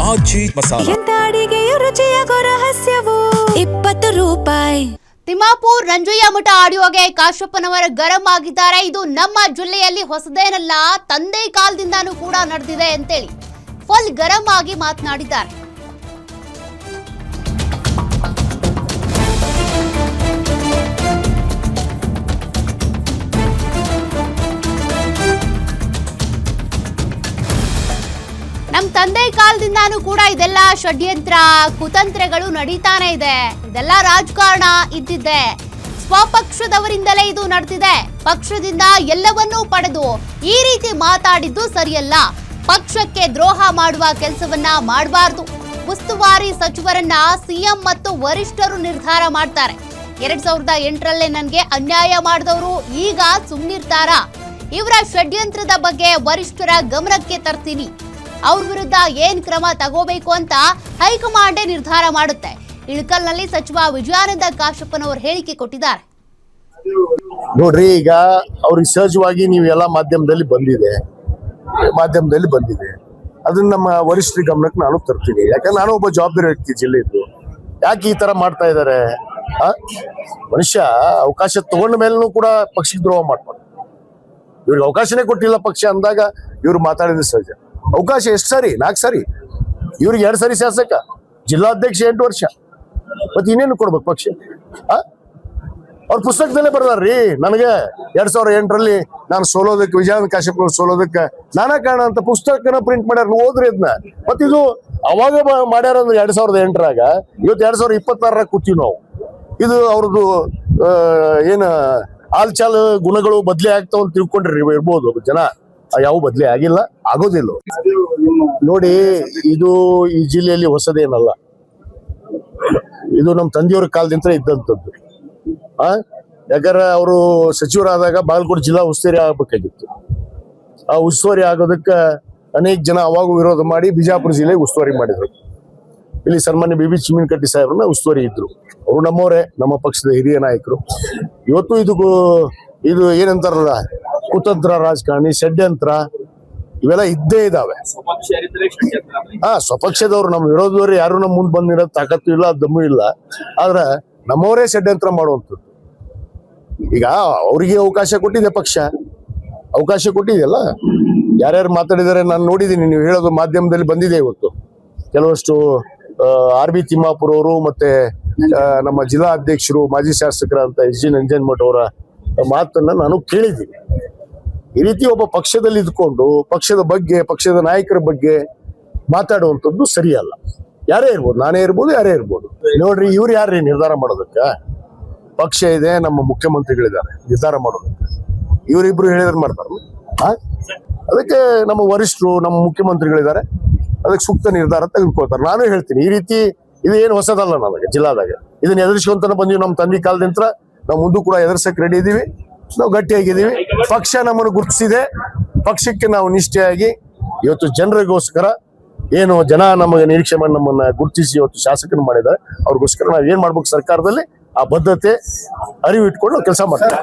ಆಜಿ ಮಸಾಲಾ. ಎಂತ ಅಡಿಗೆಯ ರುಚಿಯಾಗೋ ರಹಸ್ಯವು 20 ರೂಪಾಯಿ. ತಿಮ್ಮಾಪುರ್ ರಂಜಯ್ಯ ಮಠ ಆಡಿಯೋಗೆ ಕಾಶ್ಯಪ್ಪನವರ ಗರಂ ಆಗಿದ್ದಾರೆ. ಇದು ನಮ್ಮ ಜಿಲ್ಲೆಯಲ್ಲಿ ಹೊಸದೇನಲ್ಲ, ತಂದೆ ಕಾಲದಿಂದಾನೂ ಕೂಡ ನಡೆದಿದೆ ಅಂತೇಳಿ ಫುಲ್ ಗರಂ ಆಗಿ ಮಾತನಾಡಿದ್ದಾರೆ. ನಮ್ಮ ತಂದೆ ಕಾಲದಿಂದಾನೂ ಕೂಡ ಇದೆಲ್ಲ ಷಡ್ಯಂತ್ರ ಕುತಂತ್ರಗಳು ನಡೀತಾನೆ ಇದೆ. ಇದೆಲ್ಲ ರಾಜಕಾರಣ ಇದ್ದಿದ್ದೆ. ಸ್ವಪಕ್ಷದವರಿಂದಲೇ ಇದು ನಡೆದಿದೆ. ಪಕ್ಷದಿಂದ ಎಲ್ಲವನ್ನೂ ಪಡೆದು ಈ ರೀತಿ ಮಾತಾಡಿದ್ದು ಸರಿಯಲ್ಲ. ಪಕ್ಷಕ್ಕೆ ದ್ರೋಹ ಮಾಡುವ ಕೆಲಸವನ್ನ ಮಾಡಬಾರ್ದು. ಉಸ್ತುವಾರಿ ಸಚಿವರನ್ನ ಸಿಎಂ ಮತ್ತು ವರಿಷ್ಠರು ನಿರ್ಧಾರ ಮಾಡ್ತಾರೆ. 2008ರಲ್ಲೇ ನನಗೆ ಅನ್ಯಾಯ ಮಾಡಿದವರು ಈಗ ಸುಮ್ಮನಿರ್ತಾರಾ? ಇವರ ಷಡ್ಯಂತ್ರದ ಬಗ್ಗೆ ವರಿಷ್ಠರ ಗಮನಕ್ಕೆ ತರ್ತೀನಿ. ಅವ್ರ ವಿರುದ್ಧ ಏನ್ ಕ್ರಮ ತಗೋಬೇಕು ಅಂತ ಹೈಕಮಾಂಡೇ ನಿರ್ಧಾರ ಮಾಡುತ್ತೆ. ಇಳಕಲ್ನಲ್ಲಿ ಸಚಿವ ವಿಜಯಾನಂದ ಕಾಶ್ಯಪ್ಪನವರು ಹೇಳಿಕೆ ಕೊಟ್ಟಿದ್ದಾರೆ. ನೋಡ್ರಿ, ಈಗ ಅವ್ರಿಗೆ ಸಹಜವಾಗಿ ನೀವೆಲ್ಲ ಮಾಧ್ಯಮದಲ್ಲಿ ಬಂದಿದೆ, ಅದನ್ನ ನಮ್ಮ ವರಿಷ್ಠರ ಗಮನಕ್ಕೆ ನಾನು ತರ್ತೀನಿ. ಯಾಕಂದ್ರೆ ನಾನು ಒಬ್ಬ ಜವಾಬ್ದಾರಿ ವ್ಯಕ್ತಿ ಜಿಲ್ಲೆದ್ದು. ಯಾಕೆ ಈ ತರ ಮಾಡ್ತಾ ಇದ್ದಾರೆ? ಮನುಷ್ಯ ಅವಕಾಶ ತಗೊಂಡ ಮೇಲೂ ಕೂಡ ಪಕ್ಷಕ್ಕೆ ದ್ರೋಹ ಮಾಡ್ತಾರೆ. ಇವ್ರಿಗೆ ಅವಕಾಶನೇ ಕೊಟ್ಟಿಲ್ಲ ಪಕ್ಷ ಅಂದಾಗ ಇವ್ರು ಮಾತಾಡಿದ್ರೆ ಸಹಜ. ಅವಕಾಶ ಎಷ್ಟು ಸಾರಿ? 4 ಸಾರಿ. ಇವ್ರಿಗೆ 2 ಸಾರಿ ಶಾಸಕ, ಜಿಲ್ಲಾಧ್ಯಕ್ಷ 8 ವರ್ಷ. ಮತ್ತೆ ಇನ್ನೇನು ಕೊಡ್ಬೇಕು ಪಕ್ಷ? ಅವ್ರ ಪುಸ್ತಕದಲ್ಲೇ ಬರ್ದಾರ್ರಿ. ನನಗೆ 2008ರಲ್ಲಿ ನಾನು ಸೋಲೋದಕ್ಕೆ, ವಿಜಯಾನಂದ ಕಾಶ್ಯಪ್ ಸೋಲೋದಕ್ಕೆ ನಾನಾ ಕಾರಣ ಅಂತ ಪುಸ್ತಕನ ಪ್ರಿಂಟ್ ಮಾಡ್ಯಾರ. ಓದ್ರಿ ಅದನ್ನ. ಮತ್ತಿದು ಅವಾಗ ಮಾಡ್ಯಾರ ಅಂದ್ರೆ 2008ರಾಗ, ಇವತ್ತು 2026ರಾಗ ಕೂತೀವಿ ನಾವು. ಇದು ಅವ್ರದ್ದು ಏನು ಆಲ್ಚಾಲ್ ಗುಣಗಳು ಬದಲಿ ಆಗ್ತಾವ ಅಂತ ತಿಳ್ಕೊಂಡ್ರಿ ಇರ್ಬೋದು ಜನ. ಯಾವ ಬದಲಿ ಆಗಿಲ್ಲ, ಆಗೋದಿಲ್ಲ. ನೋಡಿ, ಇದು ಈ ಜಿಲ್ಲೆಯಲ್ಲಿ ಹೊಸದೇನಲ್ಲ. ಇದು ನಮ್ಮ ತಂದೆಯವ್ರ ಕಾಲದಿಂದ ಇದ್ದಂಥದ್ದು. ಯಾಕಂದ್ರೆ ಅವರು ಸಚಿವರಾದಾಗ ಬಾಗಲಕೋಟೆ ಜಿಲ್ಲಾ ಉಸ್ತುವಾರಿ ಆಗ್ಬೇಕಾಗಿತ್ತು. ಆ ಉಸ್ತುವಾರಿ ಆಗೋದಕ್ಕೆ ಅನೇಕ ಜನ ಅವಾಗ ವಿರೋಧ ಮಾಡಿ ಬಿಜಾಪುರ ಜಿಲ್ಲೆಗೆ ಉಸ್ತುವಾರಿ ಮಾಡಿದ್ರು. ಇಲ್ಲಿ ಸನ್ಮಾನ್ಯ BB ಚಿಮ್ಮಿನಕಟ್ಟಿ ಸಾಹೇಬ್ರನ್ನ ಉಸ್ತುವಾರಿ ಇದ್ರು. ಅವರು ನಮ್ಮವರೇ, ನಮ್ಮ ಪಕ್ಷದ ಹಿರಿಯ ನಾಯಕರು. ಇವತ್ತು ಇದು ಏನಂತಾರಲ್ಲ, ಕುತಂತ್ರ ರಾಜಕಾರಣಿ, ಷಡ್ಯಂತ್ರ ಇವೆಲ್ಲ ಇದ್ದೇ ಇದಾವೆ. ಸ್ವಪಕ್ಷದವ್ರು, ನಮ್ಮ ವಿರೋಧದವ್ರು ಯಾರು ನಮ್ಮ ಮುಂದೆ ಬಂದಿರೋ ತಾಕತ್ತು ಇಲ್ಲ, ದಮ್ಮು ಇಲ್ಲ. ಆದ್ರೆ ನಮ್ಮವರೇ ಷಡ್ಯಂತ್ರ ಮಾಡುವಂಥದ್ದು. ಈಗ ಅವ್ರಿಗೆ ಅವಕಾಶ ಕೊಟ್ಟಿದೆ ಪಕ್ಷ, ಅವಕಾಶ ಕೊಟ್ಟಿದೆಯಲ್ಲ. ಯಾರ್ಯಾರು ಮಾತಾಡಿದಾರೆ ನಾನು ನೋಡಿದ್ದೀನಿ. ನೀವು ಹೇಳೋದು ಮಾಧ್ಯಮದಲ್ಲಿ ಬಂದಿದೆ ಇವತ್ತು. ಕೆಲವಷ್ಟು RB ತಿಮ್ಮಾಪುರ್ ಅವರು ಮತ್ತೆ ನಮ್ಮ ಜಿಲ್ಲಾ ಅಧ್ಯಕ್ಷರು, ಮಾಜಿ ಶಾಸಕರಂತ SG ನಂಜನಮಠ ಅವರ ಮಾತನ್ನ ನಾನು ಕೇಳಿದ್ದೀನಿ. ಈ ರೀತಿ ಒಬ್ಬ ಪಕ್ಷದಲ್ಲಿ ಇದ್ಕೊಂಡು ಪಕ್ಷದ ಬಗ್ಗೆ, ಪಕ್ಷದ ನಾಯಕರ ಬಗ್ಗೆ ಮಾತಾಡುವಂಥದ್ದು ಸರಿಯಲ್ಲ. ಯಾರೇ ಇರ್ಬೋದು, ನಾನೇ ಇರ್ಬೋದು, ಯಾರೇ ಇರ್ಬೋದು. ನೋಡ್ರಿ, ಇವ್ರು ಯಾರ್ರೀ ನಿರ್ಧಾರ ಮಾಡೋದಕ್ಕ? ಪಕ್ಷ ಇದೆ, ನಮ್ಮ ಮುಖ್ಯಮಂತ್ರಿಗಳಿದ್ದಾರೆ ನಿರ್ಧಾರ ಮಾಡೋದಕ್ಕೆ. ಇವರಿಬ್ರು ಹೇಳಿದ್ರೆ ಮಾಡ್ತಾರ? ಅದಕ್ಕೆ ನಮ್ಮ ವರಿಷ್ಠರು, ನಮ್ಮ ಮುಖ್ಯಮಂತ್ರಿಗಳಿದ್ದಾರೆ, ಅದಕ್ಕೆ ಸೂಕ್ತ ನಿರ್ಧಾರ ತೆಗೆದುಕೊಳ್ತಾರೆ. ನಾನು ಹೇಳ್ತೀನಿ, ಈ ರೀತಿ ಇದು ಏನು ಹೊಸದಲ್ಲ ನನಗೆ ಜಿಲ್ಲಾದಾಗ. ಇದನ್ನ ಎದುರಿಸ್ಕೊಂತಾನೆ ಬಂದೀವಿ. ನಮ್ಮ ತಂದೆ ಕಾಲದಿಂದ ನಾವು ಮುಂದೂ ಕೂಡ ಎದುರ್ಸಕ್ ರೆಡಿ ಇದೀವಿ. ನಾವು ಗಟ್ಟಿಯಾಗಿದ್ದೀವಿ. ಪಕ್ಷ ನಮ್ಮನ್ನು ಗುರುತಿಸಿದೆ. ಪಕ್ಷಕ್ಕೆ ನಾವು ನಿಷ್ಠೆಯಾಗಿ ಇವತ್ತು ಜನರಿಗೋಸ್ಕರ ಏನು ಜನ ನಮಗೆ ನಿರೀಕ್ಷೆ ಮಾಡಿ ನಮ್ಮನ್ನ ಗುರುತಿಸಿ ಇವತ್ತು ಶಾಸಕರು ಮಾಡಿದ್ದಾರೆ. ಅವ್ರಿಗೋಸ್ಕರ ನಾವು ಏನ್ ಮಾಡ್ಬೇಕು ಸರ್ಕಾರದಲ್ಲಿ ಆ ಬದ್ಧತೆ ಅರಿವು ಇಟ್ಕೊಂಡು ಕೆಲಸ ಮಾಡ್ತಾರೆ.